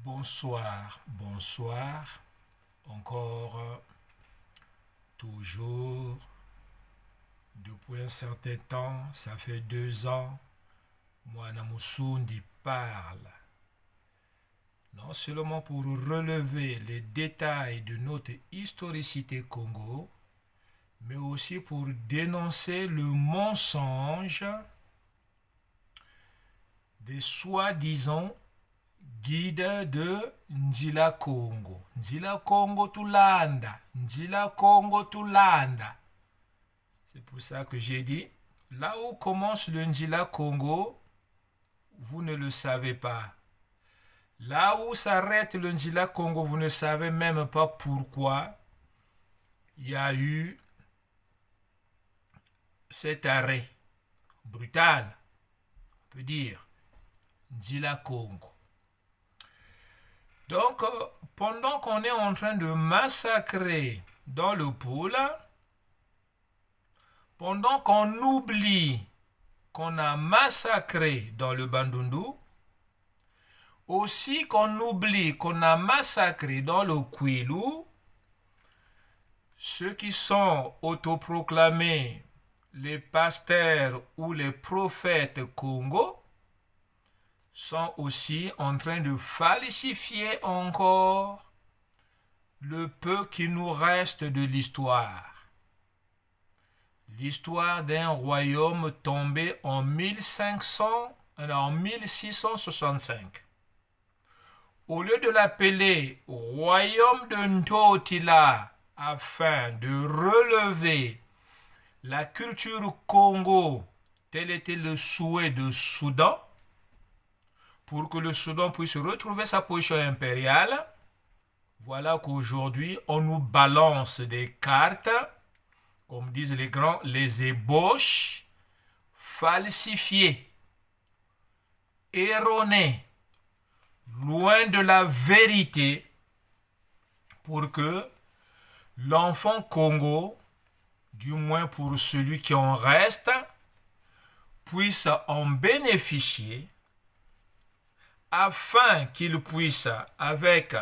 Bonsoir, bonsoir. Encore, toujours, depuis un certain temps, ça fait 2 ans, moi Namusundi parle. Non seulement pour relever les détails de notre historicité Congo, mais aussi pour dénoncer le mensonge des soi-disant guide de Njila Congo. Njila Congo Tulanda. Njila Congo Tulanda. C'est pour ça que j'ai dit, là où commence le Njila Congo, vous ne le savez pas. Là où s'arrête le Njila Congo, vous ne savez même pas pourquoi il y a eu cet arrêt brutal, on peut dire, Njila Congo. Donc, pendant qu'on est en train de massacrer dans le pôle, pendant qu'on oublie qu'on a massacré dans le Bandundu, aussi qu'on oublie qu'on a massacré dans le Kwilu, ceux qui sont autoproclamés les pasteurs ou les prophètes Congo, sont aussi en train de falsifier encore le peu qui nous reste de l'histoire. L'histoire d'un royaume tombé en 1665. Au lieu de l'appeler royaume de Ntotila afin de relever la culture Congo, tel était le souhait de Soudan, pour que le Soudan puisse retrouver sa position impériale, voilà qu'aujourd'hui, on nous balance des cartes, comme disent les grands, les ébauches, falsifiées, erronées, loin de la vérité, pour que l'enfant Congo, du moins pour celui qui en reste, puisse en bénéficier, afin qu'il puisse, avec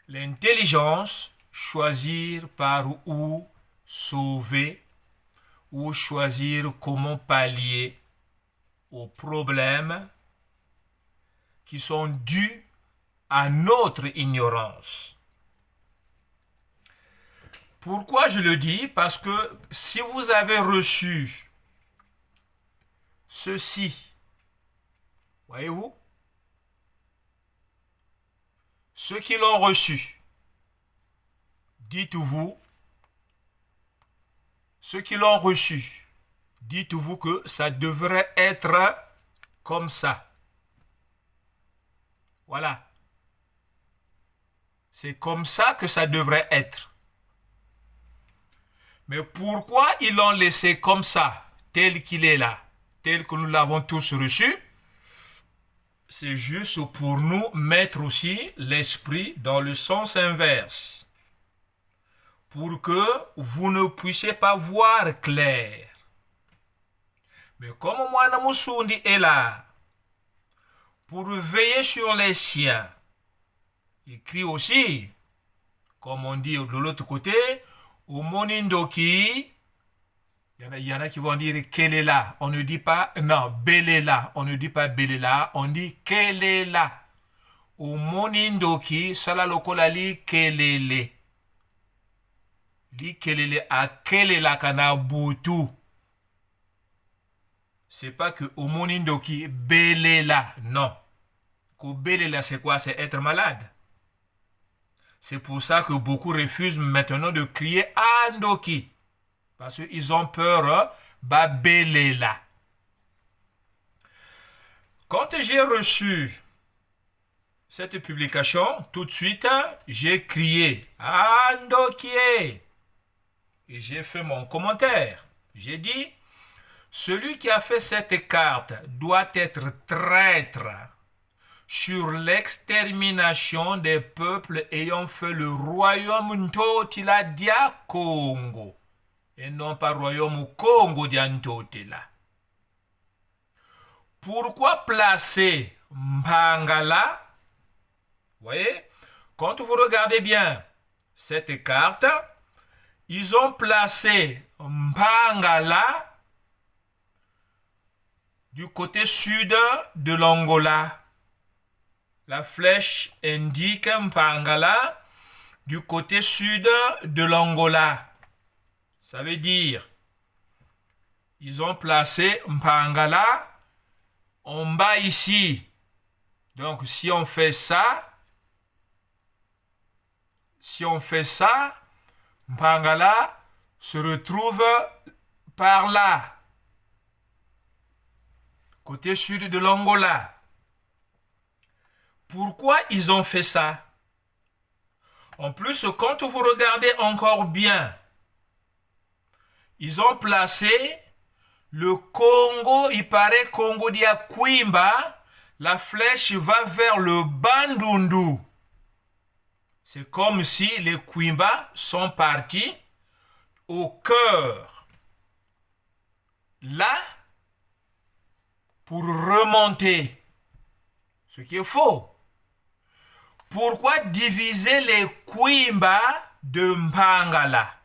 l'intelligence, choisir par où sauver ou choisir comment pallier aux problèmes qui sont dus à notre ignorance. Pourquoi je le dis? Parce que si vous avez reçu ceci, voyez-vous, ceux qui l'ont reçu, dites-vous, ceux qui l'ont reçu, dites-vous que ça devrait être comme ça. Voilà. C'est comme ça que ça devrait être. Mais pourquoi ils l'ont laissé comme ça, tel qu'il est là, tel que nous l'avons tous reçu? C'est juste pour nous mettre aussi l'esprit dans le sens inverse. Pour que vous ne puissiez pas voir clair. Mais comme Mwana Musundi est là, pour veiller sur les siens, il crie aussi, comme on dit de l'autre côté, au Monindoki. Il y en a qui vont dire Kelela. On ne dit pas, non, Belela. On ne dit pas Belela, on dit Kelela. Au Monindoki, Sala Lokola li Kelele. Li Kelele a Kelela kana Butu. C'est pas que au Monindoki Belela, non. Ko Belela, c'est quoi? C'est être malade. C'est pour ça que beaucoup refusent maintenant de crier Andoki. Parce qu'ils ont peur, Belela. Quand j'ai reçu cette publication, tout de suite, j'ai crié Andokie. Et j'ai fait mon commentaire. J'ai dit, celui qui a fait cette carte doit être traître sur l'extermination des peuples ayant fait le royaume Ntotila dia Congo. Et non pas royaume Congo d'Antotela. Pourquoi placer Mbangala voyez, quand vous regardez bien cette carte, ils ont placé Mpangala du côté sud de l'Angola. La flèche indique Mpangala du côté sud de l'Angola. Ça veut dire, ils ont placé Mpangala en bas ici. Donc, si on fait ça, Mpangala se retrouve par là, côté sud de l'Angola. Pourquoi ils ont fait ça? En plus, quand vous regardez encore bien, ils ont placé le Congo, il paraît Congo d'Yakwimba, la flèche va vers le Bandundu. C'est comme si les Kwimba sont partis au cœur, là, pour remonter. Ce qui est faux. Pourquoi diviser les Kwimba de Mpangala?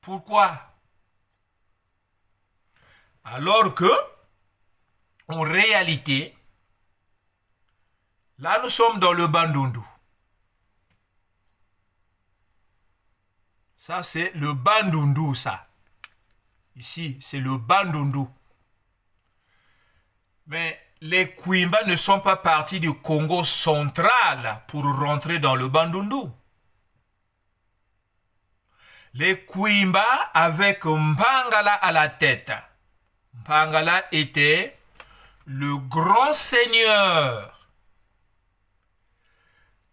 Pourquoi? Alors que, en réalité, là nous sommes dans le Bandundu. Ça c'est le Bandundu, ça. Ici, c'est le Bandundu. Mais les Kwimba ne sont pas partis du Congo central pour rentrer dans le Bandundu. Les Kwimba avec Mpangala à la tête. Mpangala était le grand seigneur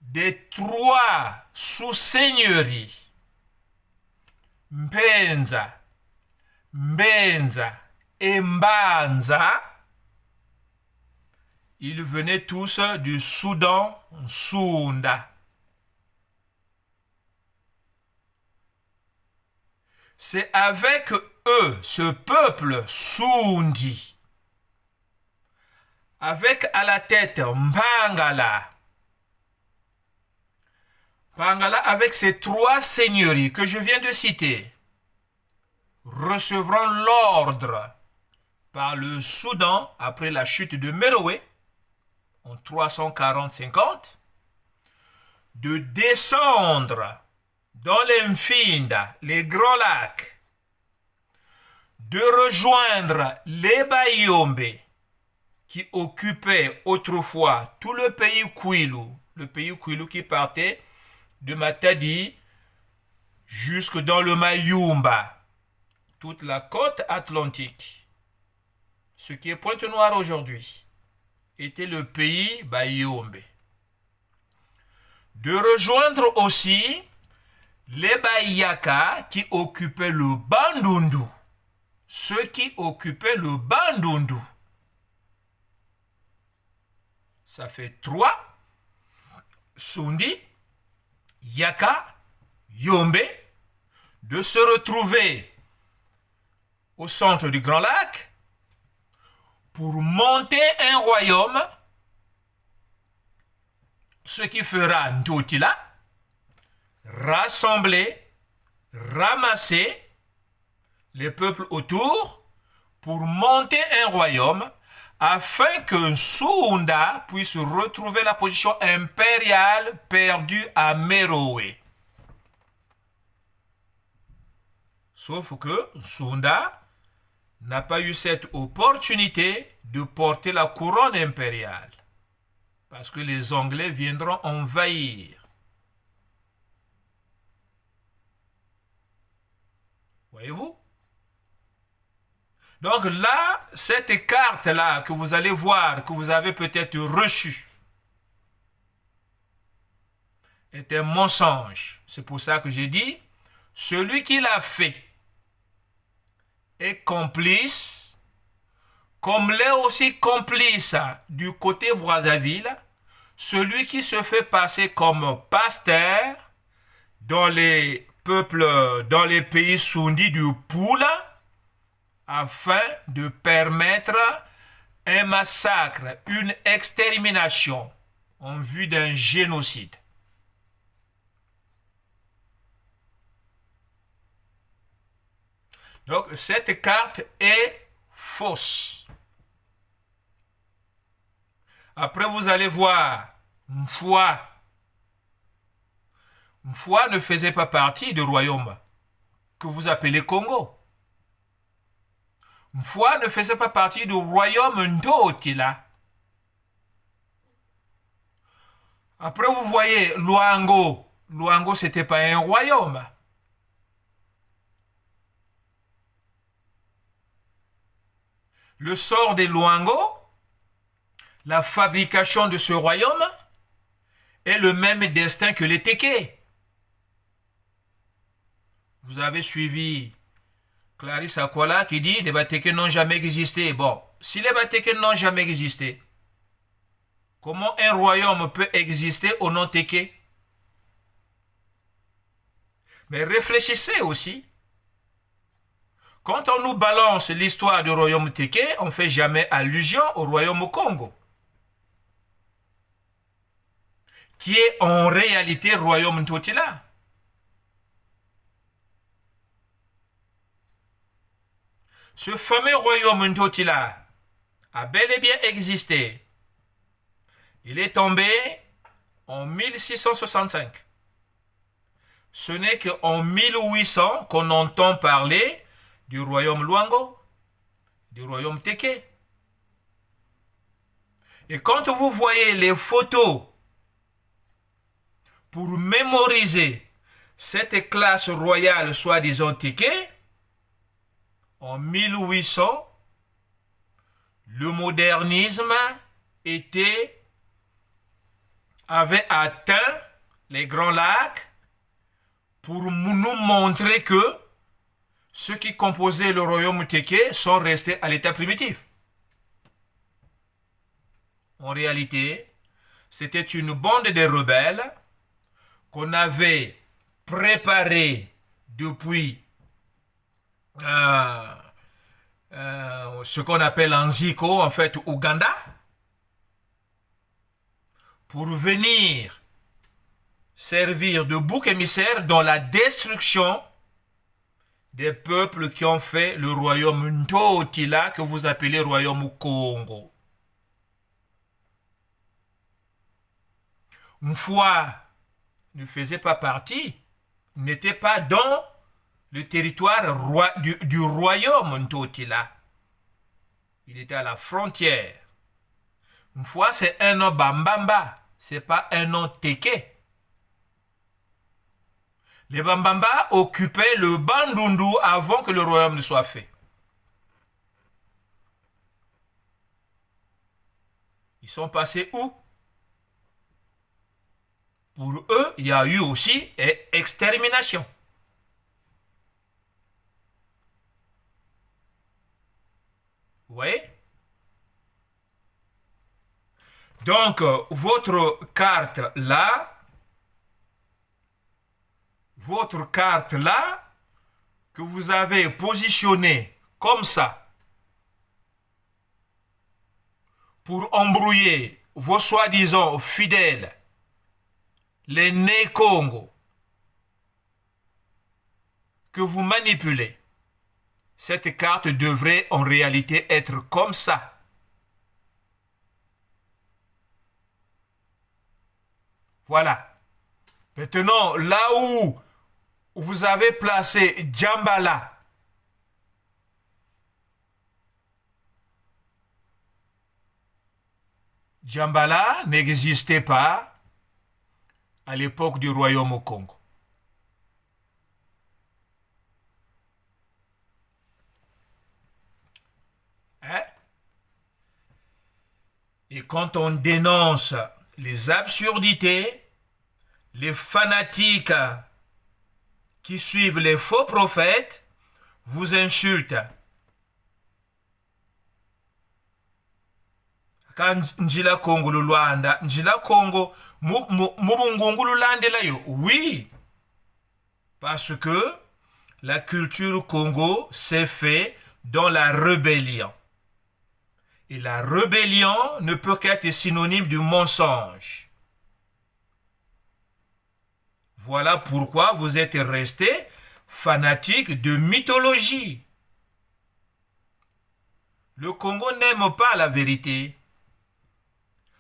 des 3 sous-seigneuries. Mpenza, Mbenza et Mbanza. Ils venaient tous du Soudan Sounda. C'est avec eux, ce peuple Soundi, avec à la tête Mpangala. Mpangala, avec ces 3 seigneuries que je viens de citer, recevront l'ordre par le Soudan après la chute de Méroé en 340-50 de descendre dans les Mfinda, les Grands Lacs, de rejoindre les Bayombe qui occupaient autrefois tout le pays Kwilu qui partait de Matadi jusque dans le Mayumba, toute la côte atlantique, ce qui est Pointe-Noire aujourd'hui, était le pays Bayombe. De rejoindre aussi les Bayaka qui occupaient le Bandundu, ceux qui occupaient le Bandundu. Ça fait 3, Sundi, Yaka, Yombe, de se retrouver au centre du Grand Lac pour monter un royaume, ce qui fera Ntotila, rassembler, ramasser les peuples autour pour monter un royaume afin que Sounda puisse retrouver la position impériale perdue à Méroé. Sauf que Sounda n'a pas eu cette opportunité de porter la couronne impériale parce que les Anglais viendront envahir. Voyez-vous? Donc là, cette carte-là que vous allez voir, que vous avez peut-être reçue, est un mensonge. C'est pour ça que j'ai dit, celui qui l'a fait est complice, comme l'est aussi complice du côté Brazzaville, celui qui se fait passer comme pasteur dans les peuples, dans les pays soundis du Poula, afin de permettre un massacre, une extermination en vue d'un génocide. Donc, cette carte est fausse. Après, vous allez voir, Mfwa. Mfwa ne faisait pas partie du royaume que vous appelez Congo. Mfwa ne faisait pas partie du royaume Ndotila. Après, vous voyez Luango. Luango, ce n'était pas un royaume. Le sort des Luango, la fabrication de ce royaume, est le même destin que les Téké. Vous avez suivi Clarisse Akwala qui dit les Batéké n'ont jamais existé. Bon, si les Batéké n'ont jamais existé, comment un royaume peut exister au nom Téké? Mais réfléchissez aussi. Quand on nous balance l'histoire du royaume Téké, on ne fait jamais allusion au royaume Congo, qui est en réalité royaume Ntotila. Ce fameux royaume Ntotila a bel et bien existé. Il est tombé en 1665. Ce n'est qu'en 1800 qu'on entend parler du royaume Luango, du royaume Téké. Et quand vous voyez les photos pour mémoriser cette classe royale soi-disant Téké, en 1800, le modernisme avait atteint les Grands Lacs pour nous montrer que ceux qui composaient le royaume Téké sont restés à l'état primitif. En réalité, c'était une bande de rebelles qu'on avait préparée depuis ce qu'on appelle Anziko, en fait, Ouganda, pour venir servir de bouc émissaire dans la destruction des peuples qui ont fait le royaume Ntotila que vous appelez royaume Congo. Mfwa ne faisait pas partie, n'était pas dans le territoire du royaume Ntotila. Il était à la frontière. Mfwa, c'est un nom Bambamba, c'est pas un nom Téké. Les Bambamba occupaient le Bandundu avant que le royaume ne soit fait. Ils sont passés où? Pour eux, il y a eu aussi extermination. Vous voyez? Donc, votre carte là, que vous avez positionnée comme ça, pour embrouiller vos soi-disant fidèles, les nés Congo, que vous manipulez, cette carte devrait en réalité être comme ça. Voilà. Maintenant, là où vous avez placé Djambala, Djambala n'existait pas à l'époque du royaume au Congo. Hein? Et quand on dénonce les absurdités, les fanatiques qui suivent les faux prophètes vous insultent. Quand Njila Congo le Luanda, Njila Congo, Mubungungulu Landelayo, oui, parce que la culture Congo s'est faite dans la rébellion. Et la rébellion ne peut qu'être synonyme du mensonge. Voilà pourquoi vous êtes restés fanatiques de mythologie. Le Congo n'aime pas la vérité.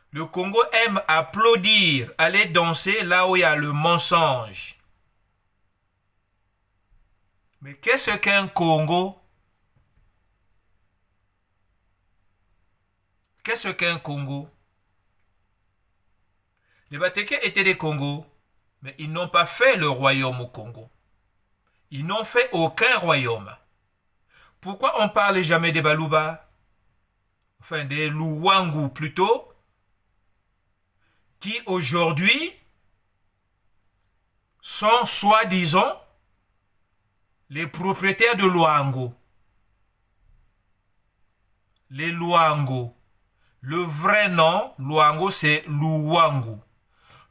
Le Congo aime applaudir, aller danser là où il y a le mensonge. Mais qu'est-ce qu'un Congo? Qu'est-ce qu'un Congo? Les Batékés étaient des Congos, mais ils n'ont pas fait le royaume au Congo. Ils n'ont fait aucun royaume. Pourquoi on ne parle jamais des Baluba? Enfin, des Luwangu plutôt, qui aujourd'hui sont soi-disant les propriétaires de Luango. Les Luango. Le vrai nom, Luango, c'est Luwangu.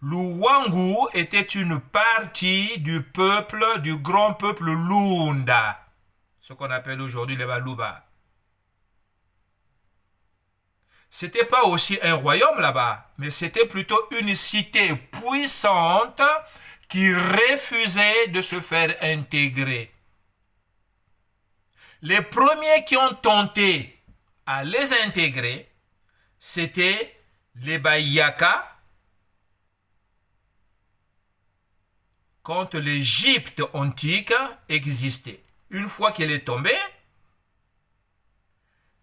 Luwangu était une partie du peuple, du grand peuple Lunda, ce qu'on appelle aujourd'hui les Baluba. C'était pas aussi un royaume là-bas, mais c'était plutôt une cité puissante qui refusait de se faire intégrer. Les premiers qui ont tenté à les intégrer, c'était les Bayaka, quand l'Égypte antique existait. Une fois qu'elle est tombée,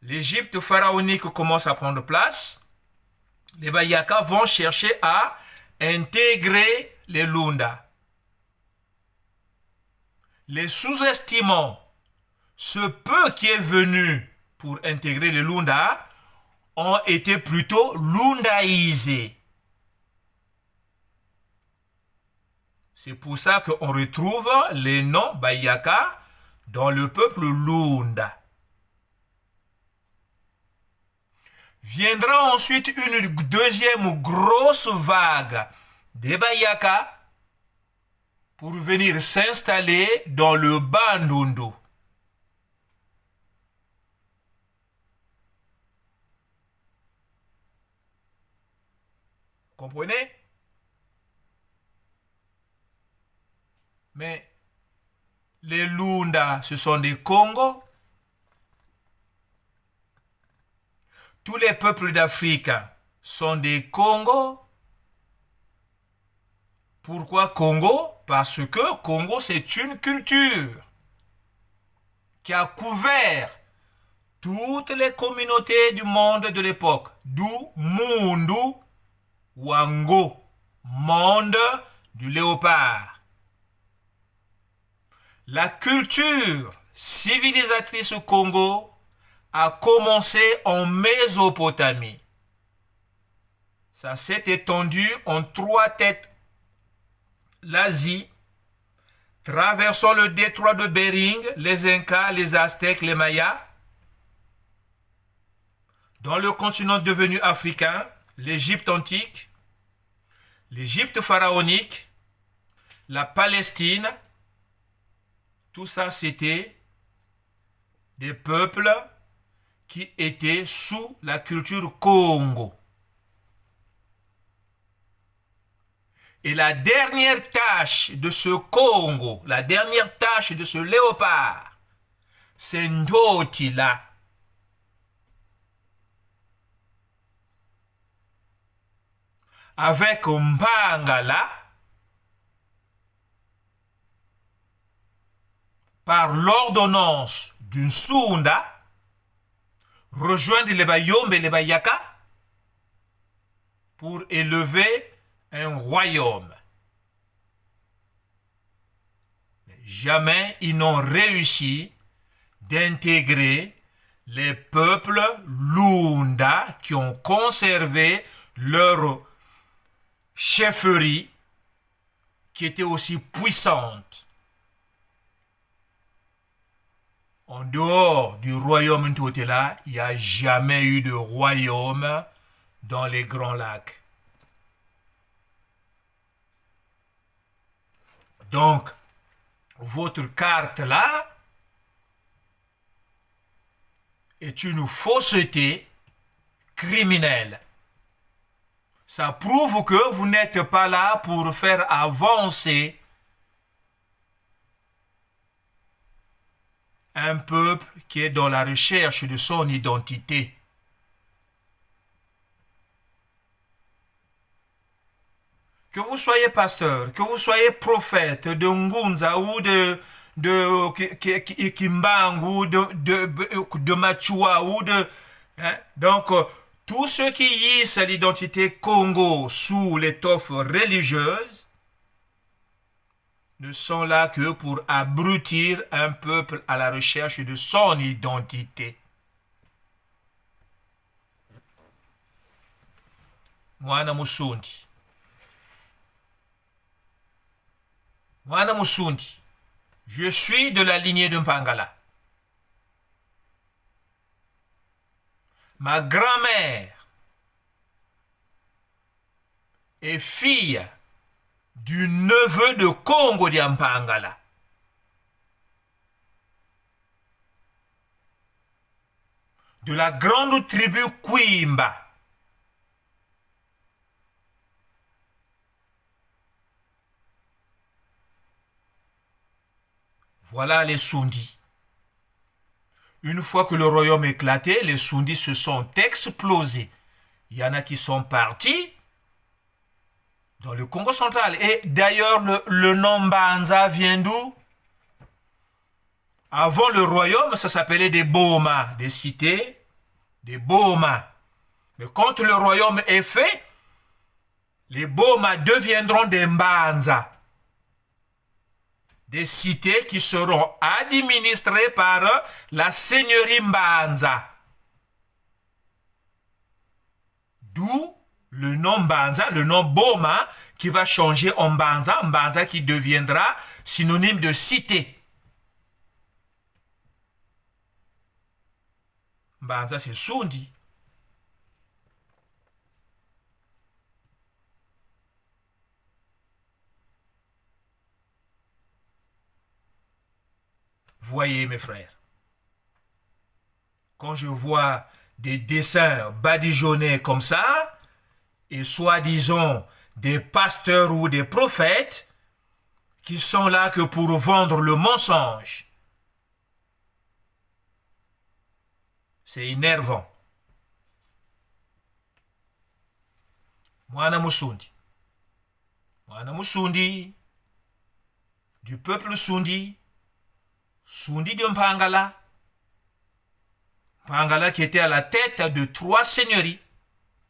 l'Égypte pharaonique commence à prendre place. Les Bayaka vont chercher à intégrer les Lunda. Les sous-estimants, ce peu qui est venu pour intégrer les Lunda, ont été plutôt lundaïsés. C'est pour ça qu'on retrouve les noms Bayaka dans le peuple Lunda. Viendra ensuite une deuxième grosse vague des Bayaka pour venir s'installer dans le Bandundu. Comprenez? Mais les Lunda, ce sont des Congos. Tous les peuples d'Afrique sont des Congos. Pourquoi Congo? Parce que Congo, c'est une culture qui a couvert toutes les communautés du monde de l'époque. D'où Mundu Wango, monde du léopard. La culture civilisatrice au Congo a commencé en Mésopotamie. Ça s'est étendu en 3 têtes. L'Asie, traversant le détroit de Bering, les Incas, les Aztèques, les Mayas. Dans le continent devenu africain, l'Égypte antique, l'Égypte pharaonique, la Palestine. Tout ça, c'était des peuples qui étaient sous la culture Congo. Et la dernière tâche de ce Congo, la dernière tâche de ce léopard, c'est Ndotila. Avec Mbangala, par l'ordonnance d'une Sunda, rejoindre les Bayombe et les Bayaka pour élever un royaume. Mais jamais ils n'ont réussi d'intégrer les peuples Lunda qui ont conservé leur chefferie qui était aussi puissante. En dehors du royaume Ntotela, il n'y a jamais eu de royaume dans les Grands Lacs. Donc, votre carte là est une fausseté criminel. Ça prouve que vous n'êtes pas là pour faire avancer un peuple qui est dans la recherche de son identité. Que vous soyez pasteur, que vous soyez prophète de Ngunza ou de Kimbang ou de Machua ou de... Hein, donc, tous ceux qui hissent l'identité Congo sous l'étoffe religieuse ne sont là que pour abrutir un peuple à la recherche de son identité. Mwana Musundi. Mwana Musundi. Je suis de la lignée de Mpangala. Ma grand-mère est fille du neveu de Congo de Mpangala. De la grande tribu Kwimba. Voilà les Sundis. Une fois que le royaume éclaté, les Sundis se sont explosés. Il y en a qui sont partis dans le Congo central. Et d'ailleurs, le nom Banza vient d'où? Avant le royaume, ça s'appelait des Boma, des cités, des Boma. Mais quand le royaume est fait, les Boma deviendront des Mbanza. Des cités qui seront administrées par la seigneurie Mbanza. D'où le nom Mbanza, le nom Boma, qui va changer en Mbanza, Mbanza qui deviendra synonyme de cité. Mbanza, c'est Sundi. Voyez mes frères, quand je vois des dessins badigeonnés comme ça, et soi-disant des pasteurs ou des prophètes qui sont là que pour vendre le mensonge, c'est énervant. Mwana Musundi, du peuple Sundi, Sundi de Mpangala. Mpangala qui était à la tête de 3 seigneuries.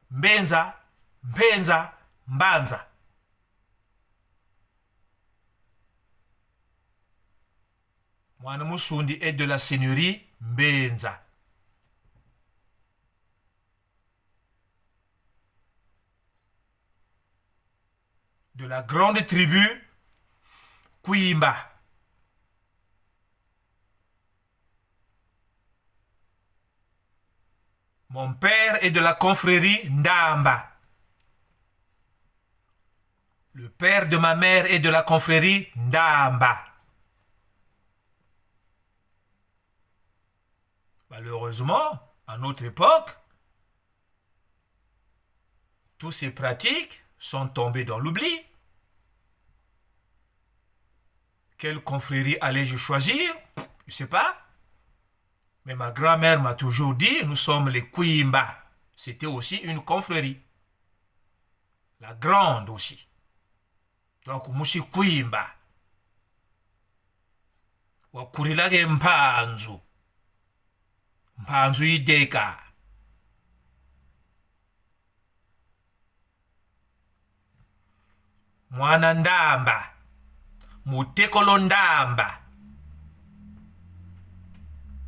Mbenza, Mbenza, Mbanza. Mwana Musundi est de la seigneurie Mbenza. De la grande tribu Kwimba. Mon père est de la confrérie Ndamba. Le père de ma mère est de la confrérie Ndamba. Malheureusement, à notre époque, toutes ces pratiques sont tombées dans l'oubli. Quelle confrérie allais-je choisir? Je ne sais pas. Mais ma grand-mère m'a toujours dit, nous sommes les Kwimba. C'était aussi une confrérie. La grande aussi. Donc, Mushi Kwimba. Wakurilage Mpanzu. Mpanzu Ideka. Mwana Ndamba. Mutekolo Ndamba.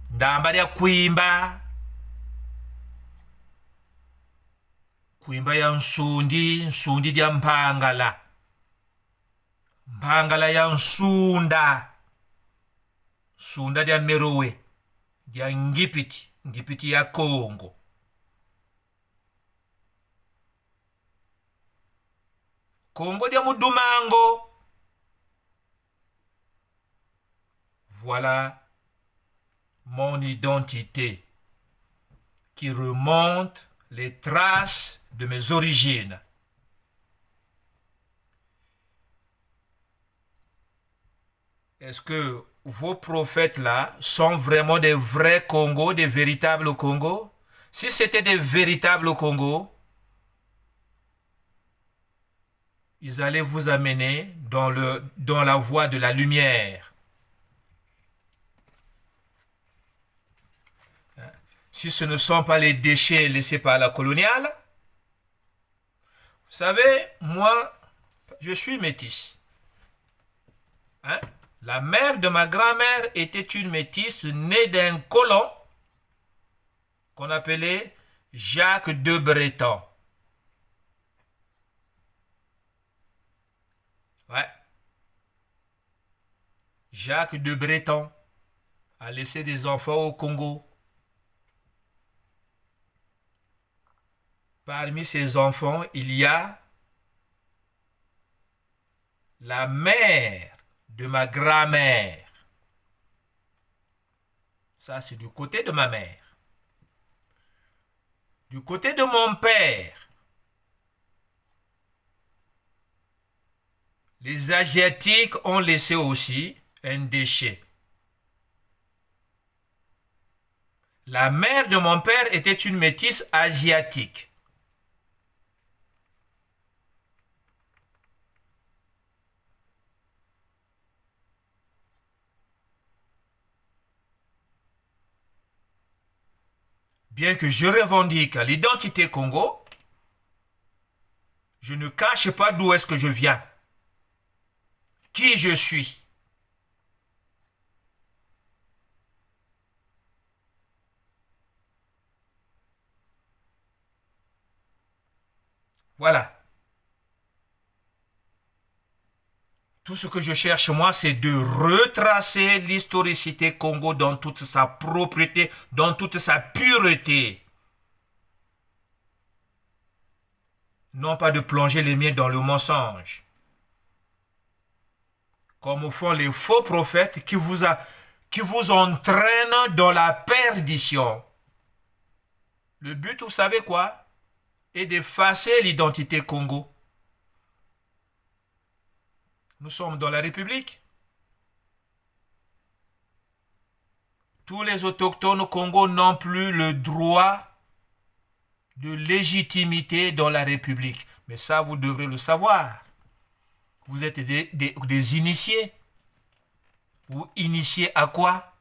Ndamba ya Kwimba. Kwimba ya Nsundi, Nsundi ya Mpangala. Mpangala ya Nsunda. Nsunda ya Merowe. Ya Ngipiti, Ngipiti ya Congo. Congo ya Mudumango. Voilà mon identité qui remonte les traces de mes origines. Est-ce que vos prophètes-là sont vraiment des vrais Congos, des véritables Congos? Si c'était des véritables Congos, ils allaient vous amener dans la voie de la lumière. Si ce ne sont pas les déchets laissés par la coloniale, vous savez, moi, je suis métisse. Hein? La mère de ma grand-mère était une métisse née d'un colon qu'on appelait Jacques de Breton. Ouais. Jacques de Breton a laissé des enfants au Congo. Parmi ces enfants, il y a la mère de ma grand-mère. Ça, c'est du côté de ma mère. Du côté de mon père, les Asiatiques ont laissé aussi un déchet. La mère de mon père était une métisse asiatique. Bien que je revendique l'identité Congo, je ne cache pas d'où est-ce que je viens, qui je suis. Voilà. Tout ce que je cherche, moi, c'est de retracer l'historicité Congo dans toute sa propreté, dans toute sa pureté. Non pas de plonger les miens dans le mensonge. Comme font les faux prophètes qui vous entraînent dans la perdition. Le but, vous savez quoi? Est d'effacer l'identité Congo. Nous sommes dans la République. Tous les autochtones au Congo n'ont plus le droit de légitimité dans la République. Mais ça, vous devrez le savoir. Vous êtes des initiés. Vous initiés à quoi?